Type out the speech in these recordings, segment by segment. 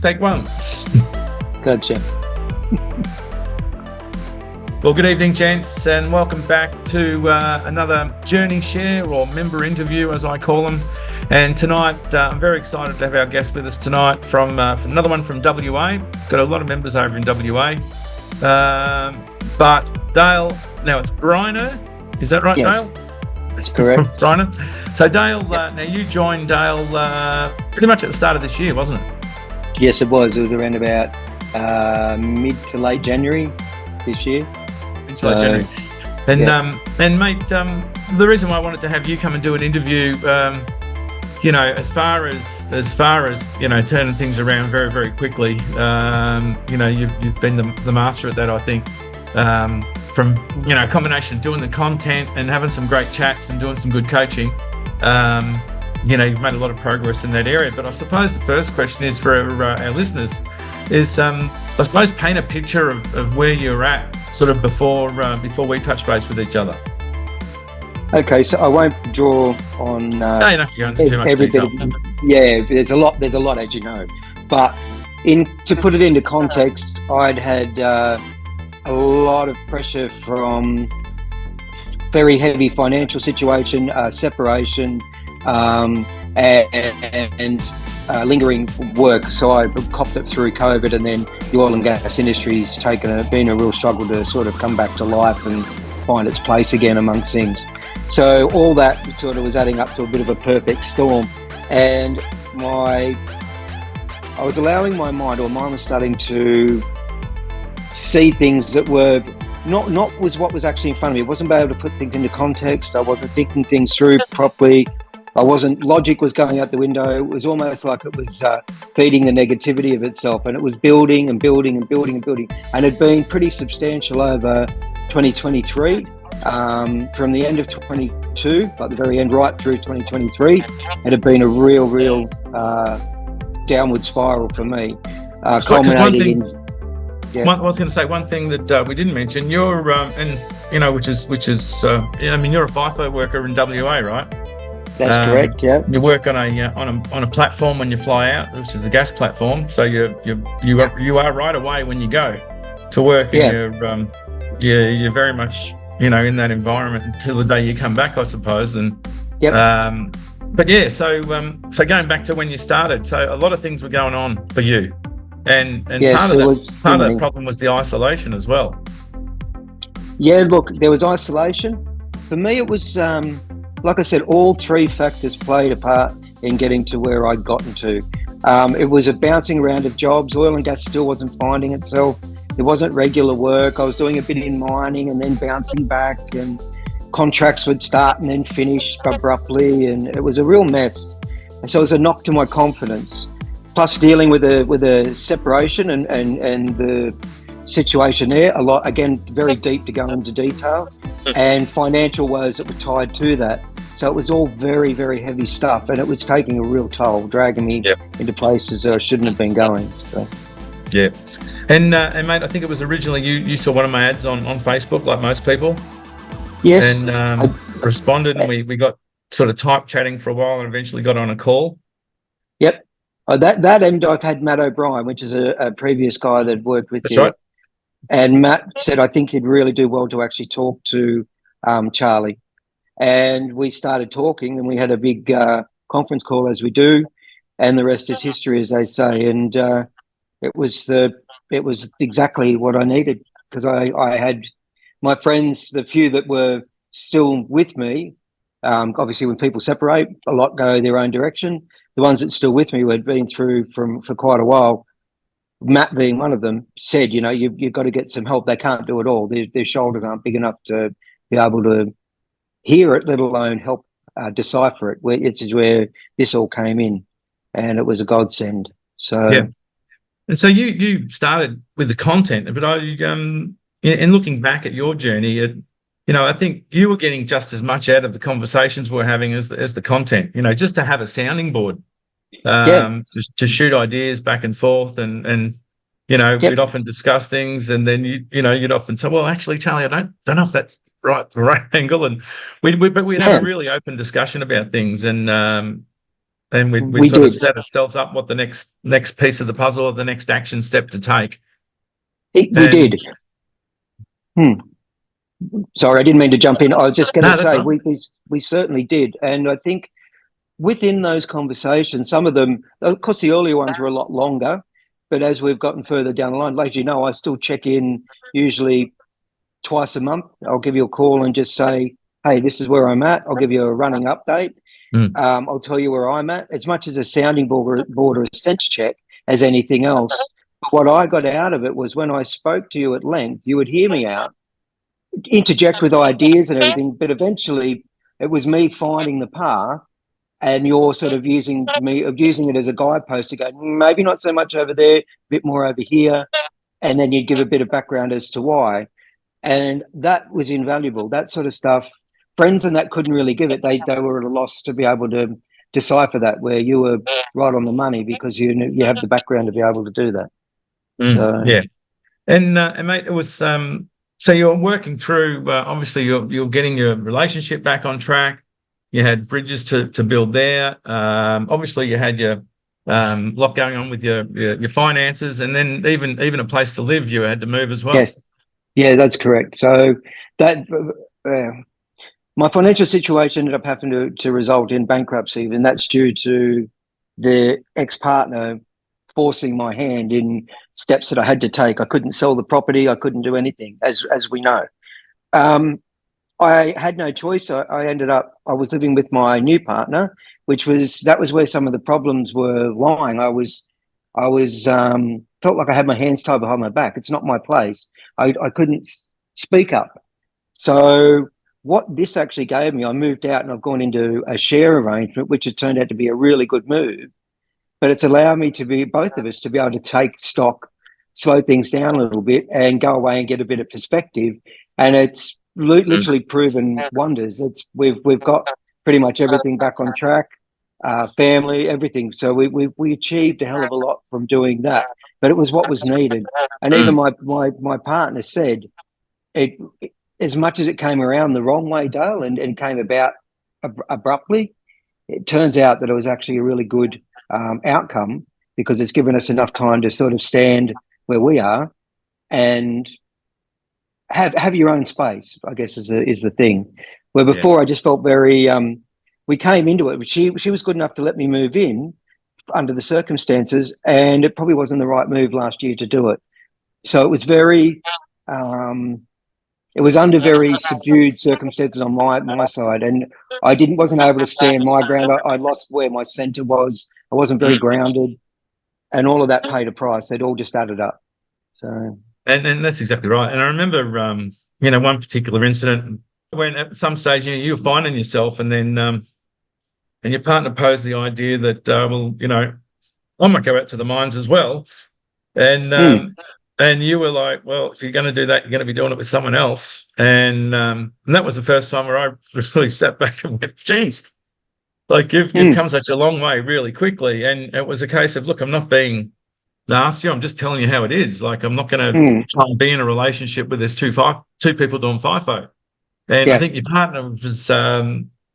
take one. Gotcha. Well, good evening, gents, and welcome back to another Journey Share or member interview, as I call them. And tonight, I'm very excited to have our guest with us tonight from another one from WA. Got a lot of members over in WA. But Dale, now it's Briener. Is that right, Yes, Dale? that's correct. Briener. So Dale, now you joined Dale pretty much at the start of this year, wasn't it? Yes, it was. It was around about mid to late January this year. So, January. And mate, the reason why I wanted to have you come and do an interview, as far as turning things around very, very quickly, you've been the master at that, I think. From a combination of doing the content and having some great chats and doing some good coaching, you've made a lot of progress in that area. But I suppose the first question is for our listeners is, I suppose, paint a picture of where you're at sort of before we touch base with each other. Okay, so I won't draw on. No, you don't have to go into too much detail. Yeah, there's a lot, as you know. But to put it into context, I'd had a lot of pressure from very heavy financial situation, separation, and lingering work. So I copped it through COVID, and then the oil and gas industry's been a real struggle to sort of come back to life and find its place again amongst things. So all that sort of was adding up to a bit of a perfect storm, and I was allowing my mind was starting to see things that were not was what was actually in front of me. I wasn't able to put things into context. I wasn't thinking things through properly. Logic was going out the window. It was almost like it was feeding the negativity of itself, and it was building and building and building and building, and it had been pretty substantial over 2023, from the end of 22, like the very end, right through 2023. It had been a real downward spiral for me, culminating in. I was going to say one thing that we didn't mention. You're you're a FIFO worker in WA, right? That's correct. Yeah. You work on a platform when you fly out, which is the gas platform. So you are right away when you go to work, and you're very much in that environment until the day you come back, I suppose. And but yeah, so going back to when you started, so a lot of things were going on for you, and part of that problem was the isolation as well. Yeah, look, there was isolation. For me, it was. Like I said, all three factors played a part in getting to where I'd gotten to. It was a bouncing around of jobs. Oil and gas still wasn't finding itself. It wasn't regular work. I was doing a bit in mining and then bouncing back, and contracts would start and then finish abruptly, and it was a real mess. And so it was a knock to my confidence. Plus dealing with a separation and the situation there, a lot, again, very deep to go into detail, and financial woes that were tied to that. So it was all very, very heavy stuff, and it was taking a real toll, dragging me into places that I shouldn't have been going. So. Yeah. And mate, I think it was originally you saw one of my ads on Facebook, like most people. Yes. And I responded, and we got sort of type chatting for a while, and eventually got on a call. Yep. That end, I've had Matt O'Brien, which is a previous guy that worked with you. That's right. And Matt said, I think he'd really do well to actually talk to Charlie. And we started talking, and we had a big conference call, as we do, and the rest is history, as they say. And it was exactly what I needed, because I had my friends, the few that were still with me. Obviously, when people separate, a lot go their own direction. The ones that still with me, who had been through for quite a while, Matt being one of them, said, you've got to get some help. They can't do it all. Their shoulders aren't big enough to be able to hear it, let alone help decipher it. It's where this all came in, and it was a godsend. So yeah. And so you started with the content, but in looking back at your journey, I think you were getting just as much out of the conversations we're having as the content. Just to have a sounding board, to shoot ideas back and forth, and we'd often discuss things, and then you'd often say, well, actually, Charlie, I don't know if that's the right angle, and we'd have a really open discussion about things, and and we'd We sort of did. set ourselves up what the next piece of the puzzle or the next action step to take. We And did. Hmm. Sorry, I didn't mean to jump in. I was just going to no, that's say right. we certainly did, and I think within those conversations, some of them, of course, the earlier ones were a lot longer, but as we've gotten further down the line, like you know, I still check in usually twice a month. I'll give you a call and just say, "Hey, this is where I'm at." I'll give you a running update. Mm, I'll tell you where I'm at, as much as a sounding board or a sense check as anything else. But what I got out of it was when I spoke to you at length, you would hear me out, interject with ideas and everything, but eventually it was me finding the path and you're sort of using it as a guidepost to go, maybe not so much over there, a bit more over here. And then you'd give a bit of background as to why. And that was invaluable. That sort of stuff, friends and that couldn't really give it. They were at a loss to be able to decipher that, where you were right on the money because you have the background to be able to do that. So yeah. And mate, it was so you're working through. Obviously, you're getting your relationship back on track. You had bridges to build there. Obviously, you had your lot going on with your finances, and then even a place to live. You had to move as well. yes, yeah, that's correct. So that my financial situation ended up having to result in bankruptcy, and that's due to the ex-partner forcing my hand in steps that I had to take. I couldn't sell the property. I couldn't do anything, as we know. Um, I had no choice. I was living with my new partner, that was where some of the problems were lying. I was felt like I had my hands tied behind my back. It's not my place. I couldn't speak up. So what this actually gave me, I moved out and I've gone into a share arrangement, which has turned out to be a really good move. But it's allowed me to be, both of us, to be able to take stock, slow things down a little bit, and go away and get a bit of perspective. And it's Mm, literally proven wonders. We've got pretty much everything back on track, family, everything. So we achieved a hell of a lot from doing that. But it was what was needed. And even mm, my partner said it, as much as it came around the wrong way, Dale, and came about abruptly, it turns out that it was actually a really good outcome because it's given us enough time to sort of stand where we are and have your own space, I guess, is the thing. Where yeah, before I just felt very we came into it, but she was good enough to let me move in under the circumstances, and it probably wasn't the right move last year to do it. So it was very um, it was under very subdued circumstances on my side, and wasn't able to stand my ground. I lost where my centre was. I wasn't very mm. grounded, and all of that paid a price. It all just added up. So And that's exactly right. And I remember, one particular incident when at some stage you were finding yourself, and then and your partner posed the idea that, well, I might go out to the mines as well, and mm, you were like, well, if you're going to do that, you're going to be doing it with someone else, and that was the first time where I really sat back and went, geez, like you've mm, come such a long way really quickly, and it was a case of, look, I'm not being nasty. I'm just telling you how it is. Like, I'm not going to mm, try and be in a relationship where there's two people doing FIFO. And I yeah, think your partner was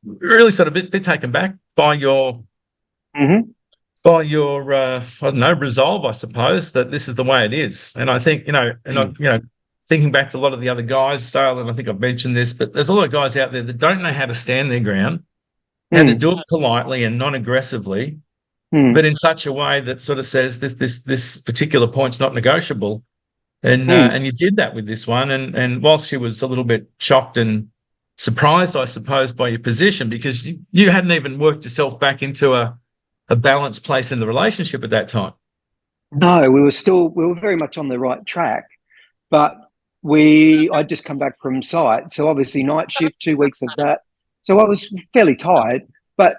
really sort of bit taken back by your mm-hmm, I don't know, resolve, I suppose, that this is the way it is. And I think, mm, thinking back to a lot of the other guys, Dale, and I think I've mentioned this, but there's a lot of guys out there that don't know how to stand their ground, how to mm, do it politely and non-aggressively, mm, but in such a way that sort of says this particular point's not negotiable. mm. And you did that with this one. And whilst she was a little bit shocked and surprised, I suppose, by your position, because you hadn't even worked yourself back into a balanced place in the relationship at that time. No, we were very much on the right track, but I'd just come back from site, so obviously night shift, 2 weeks of that, so I was fairly tired, but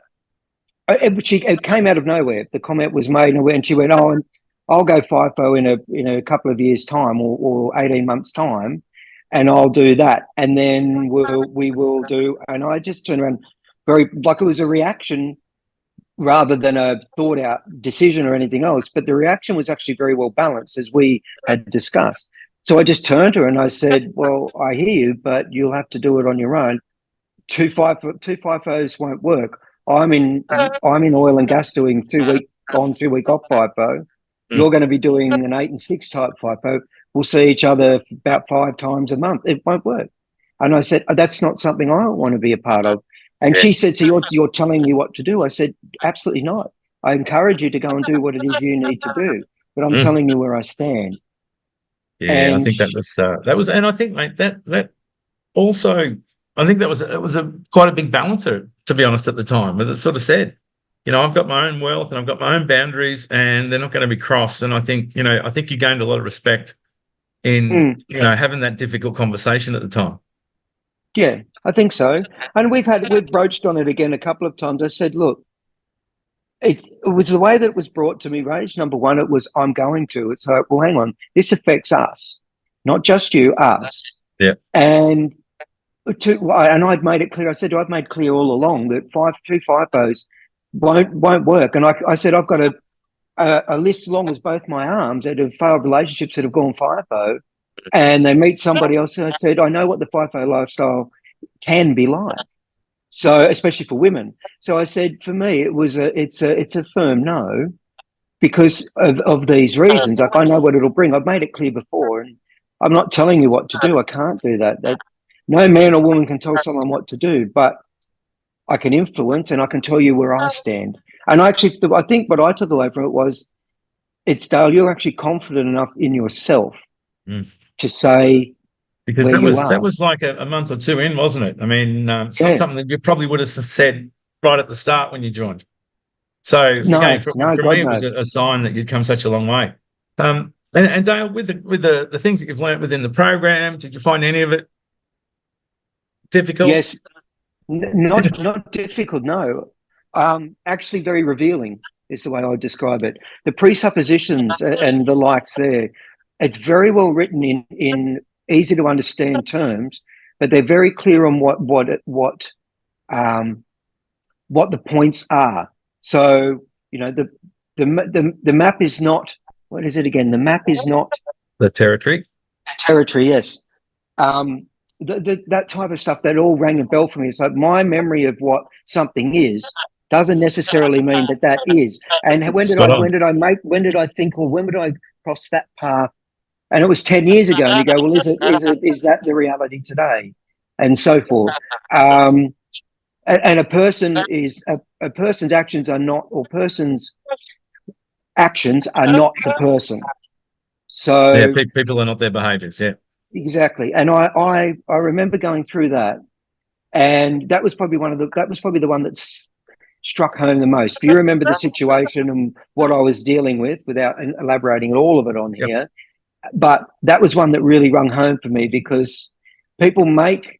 it came out of nowhere. The comment was made, and she went, "Oh, and I'll go FIFO in a couple of years' time, or 18 months' time, and I'll do that, and then we will do." And I just turned around, very like it was a reaction rather than a thought out decision or anything else. But the reaction was actually very well balanced, as we had discussed. So I just turned to her and I said, "Well, I hear you, but you'll have to do it on your own. Two FIFOs won't work. I'm in oil and gas doing 2 week on, 2 week off FIFO. Mm. You're going to be doing an 8 and 6 type FIFO. We'll see each other about 5 times a month. It won't work. And I said, that's not something I want to be a part of. And she said, so you're telling me what to do? I said, absolutely not. I encourage you to go and do what it is you need to do, but I'm telling you where I stand. Yeah, I And think that was, and I think, mate, that also, I think it was a quite a big balancer, to be honest, at the time. But it sort of said, I've got my own wealth and I've got my own boundaries, and they're not going to be crossed. And I think you gained a lot of respect in having that difficult conversation at the time. yeah, I think so. And we've broached on it again a couple of times. I said, look, it was the way that it was brought to me, Rage. Number one, it was, I'm going to. It's like, well, hang on, this affects us, not just you, us. Yeah. And I'd made it clear. I said, I've made clear all along that 2 FIFOs won't work. And I said, I've got a list as long as both my arms that have failed relationships that have gone FIFO, and they meet somebody else. And I said, I know what the FIFO lifestyle can be like. So, especially for women. So I said, for me, it's a firm no, because of these reasons. Like, I know what it'll bring. I've made it clear before, and I'm not telling you what to do. I can't do that. That no man or woman can tell someone what to do, but I can influence and I can tell you where I stand. And I think what I took away from it was, it's, Dale, you're actually confident enough in yourself to say, because that was like a month or two in, wasn't it? I mean, it's not something that you probably would have said right at the start when you joined. So again, for me, it was a sign that you'd come such a long way. And Dale, with the things that you've learned within the program, did you find any of it difficult? Yes, not difficult. No, actually, very revealing is the way I would describe it. The presuppositions and the likes there, it's very well written in easy to understand terms, but they're very clear on what the points are. So the map is not, what is it again? The map is not the territory. Territory, yes. That type of stuff, that all rang a bell for me. It's like, my memory of what something is doesn't necessarily mean that is. And when did I think, or when would I cross that path? And it was 10 years ago. And you go, well, is that the reality today? And so forth. And a person's actions are not, or person's actions are not the person. So yeah, people are not their behaviours. Yeah, exactly. And I remember going through that, and that was probably the one that's struck home the most. If you remember the situation and what I was dealing with, without elaborating all of it on here, but that was one that really rung home for me, because people make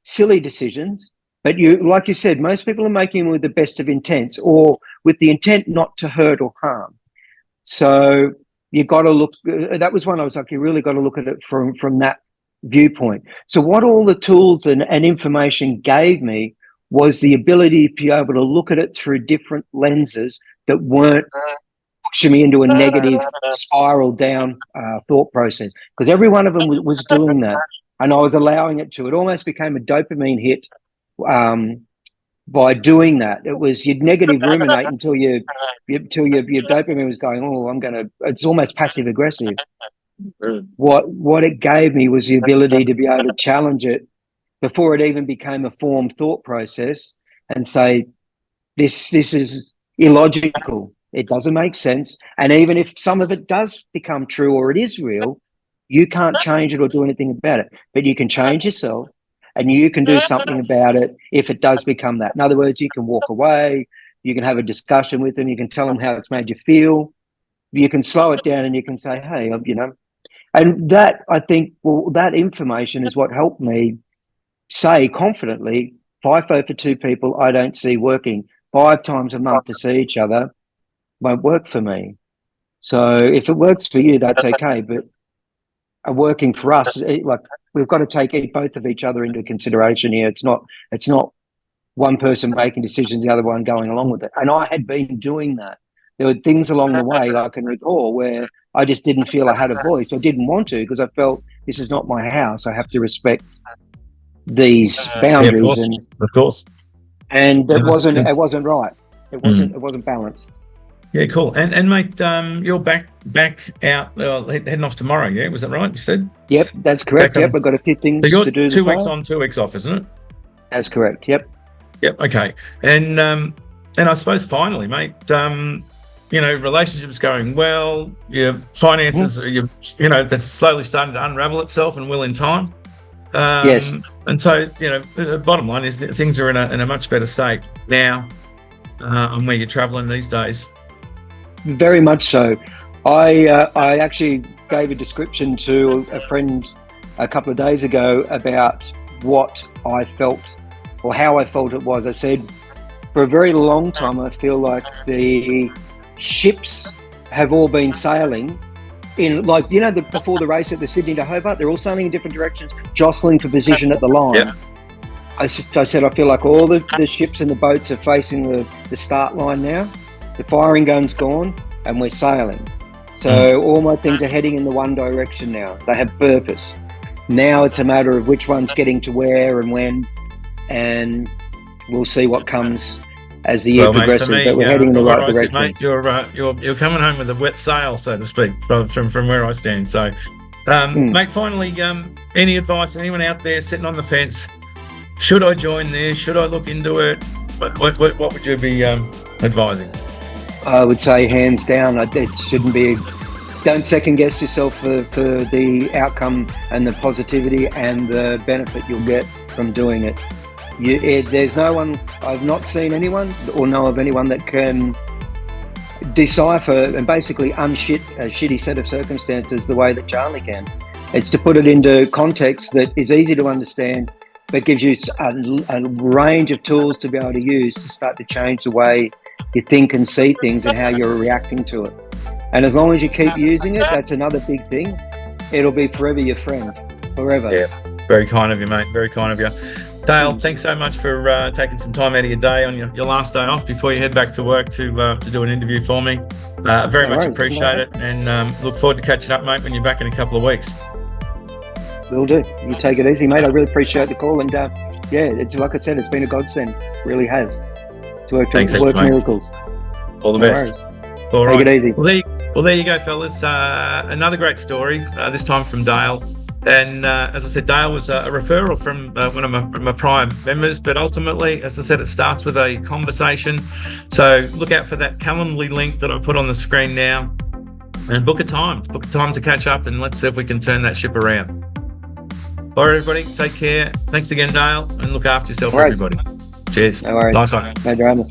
silly decisions, but like you said, most people are making them with the best of intents, or with the intent not to hurt or harm. So you got to look. That was one I was like, you really got to look at it from that viewpoint. So what all the tools and information gave me was the ability to be able to look at it through different lenses that weren't pushing me into a negative spiral down thought process, because every one of them was doing that, and I was allowing it to. It almost became a dopamine hit by doing that. It was, you'd negative ruminate until your dopamine was going, oh, it's almost passive aggressive. What it gave me was the ability to be able to challenge it before it even became a formed thought process, and say, this is illogical. It doesn't make sense. And even if some of it does become true, or it is real, you can't change it or do anything about it. But you can change yourself, and you can do something about it if it does become that. In other words, you can walk away, you can have a discussion with them, you can tell them how it's made you feel, you can slow it down, and you can say, hey, and that, I think, that information is what helped me say confidently, FIFO for 2 people, I don't see working. 5 times a month to see each other won't work for me. So if it works for you, that's okay. But working for us, like, we've got to take both of each other into consideration here. It's not one person making decisions, the other one going along with it. And I had been doing that. There were things along the way that I can recall where I just didn't feel I had a voice. I didn't want to, because I felt, this is not my house. I have to respect these boundaries. Of course. and It was- it wasn't right. It wasn't balanced. Yeah, cool. And mate, you're back out, heading off tomorrow. Yeah, was that right? You said. Yep, that's correct. Back Yep, on. I've got a few things So you're to do. 2 weeks on, 2 weeks off, isn't it? That's correct. Yep. Yep. Okay. And I suppose finally, mate, relationships going well. Your finances, that's slowly starting to unravel itself and will in time. Yes. And so, the bottom line is that things are in a much better state now, on where you're traveling these days. Very much so. I actually gave a description to a friend a couple of days ago about what I felt or how I felt it was. I said, for a very long time, I feel like the ships have all been sailing in, before the race at the Sydney to Hobart, they're all sailing in different directions, jostling for position at the line. Yeah. I said, I feel like all the ships and the boats are facing the start line now. The firing gun's gone and we're sailing. So all my things are heading in the one direction now. They have purpose. Now it's a matter of which one's getting to where and when, and we'll see what comes as the year progresses. But we're heading in the right direction. Mate, you're coming home with a wet sail, so to speak, from where I stand. So, mate, finally, any advice? Anyone out there sitting on the fence? Should I join there? Should I look into it? What would you be advising? I would say hands down, it shouldn't be. Don't second guess yourself for the outcome and the positivity and the benefit you'll get from doing it. There's no one, I've not seen anyone or know of anyone that can decipher and basically unshit a shitty set of circumstances the way that Charlie can. It's to put it into context that is easy to understand, but gives you a range of tools to be able to use to start to change the way you think and see things and how you're reacting to it. And as long as you keep using it, that's another big thing. It'll be forever your friend, forever. Yeah, very kind of you, mate. Very kind of you. Dale, thanks so much for taking some time out of your day on your last day off before you head back to work to do an interview for me. Very much appreciate it, and look forward to catching up, mate, when you're back in a couple of weeks. Will do. You take it easy, mate. I really appreciate the call, and it's like I said, it's been a godsend. It really has. It's worked miracles. All the best. All right. Take it easy. Well, there you go, fellas. Another great story, this time from Dale. And as I said, Dale was a referral from one of my prior members, but ultimately, as I said, it starts with a conversation. So look out for that Calendly link that I put on the screen now, and book a time to catch up, and let's see if we can turn that ship around. All right, everybody, take care. Thanks again, Dale, and look after yourself, everybody. Cheers. No worries. Nice one. No dramas.